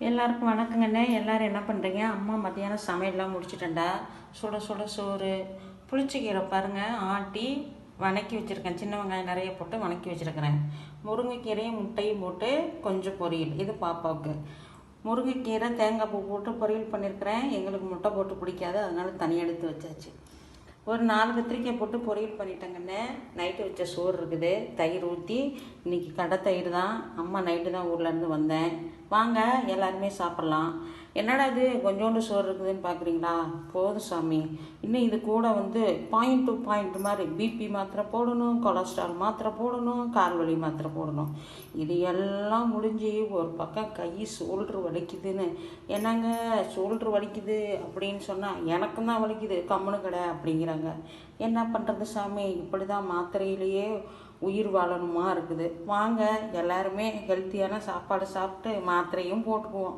எல்லாருக்கும் வணக்கங்கண்ணே. எல்லோரும் என்ன பண்ணுறீங்க? அம்மா மத்தியானம் சமையல்லாம் முடிச்சுட்டேன்டா. சுட சுட சோறு, புளிச்சக்கீரை பாருங்கள், ஆட்டி வணக்கி வச்சுருக்கேன். சின்ன வெங்காயம் நிறைய போட்டு வணக்கி வச்சுருக்கிறேன். முருங்கைக்கீரையும் முட்டையும் போட்டு கொஞ்சம் பொரியல். இது பாப்பாவுக்கு. முருங்கைக்கீரை தேங்காய் பூ போட்டு பொரியல் பண்ணியிருக்கிறேன். எங்களுக்கு முட்டை போட்டு பிடிக்காது, அதனால தனியாக எடுத்து வச்சாச்சு. ஒரு 4 கத்திரிக்காய் போட்டு பொரியல் பண்ணிட்டேங்கண்ணே. நைட்டு வச்ச சோறு இருக்குது, தயிர் ஊற்றி. இன்றைக்கி கடை தயிர் தான். அம்மா நைட்டு தான் ஊர்லேருந்து வந்தேன். வாங்க எல்லாருமே சாப்பிட்லாம். என்னடா இது கொஞ்சோண்டு சோறு இருக்குதுன்னு பார்க்குறீங்களா? போதும் சாமி. இன்னும் இது கூட பாயிண்ட் டு பாயிண்ட் மாதிரி பிபி மாத்திரை போடணும், கொலஸ்ட்ரால் மாத்திரை போடணும், கால்வலி மாத்திரை போடணும். இது எல்லாம் முடிஞ்சு ஒரு பக்கம் கை ஷோல்ட்ரு வலிக்குதுன்னு. என்னங்க ஷோல்ட்ரு வலிக்குது அப்படின்னு சொன்னால் எனக்கும் தான் வலிக்குது, கம்முனு கடை அப்படிங்கிறாங்க. என்ன பண்ணுறது சாமி? இப்படி தான் மாத்திரையிலேயே உயிர் வாழணுமா இருக்குது. வாங்க எல்லாருமே ஹெல்த்தியான சாப்பாடு சாப்பிட்டு மாத்திரையும் போட்டுக்குவோம்.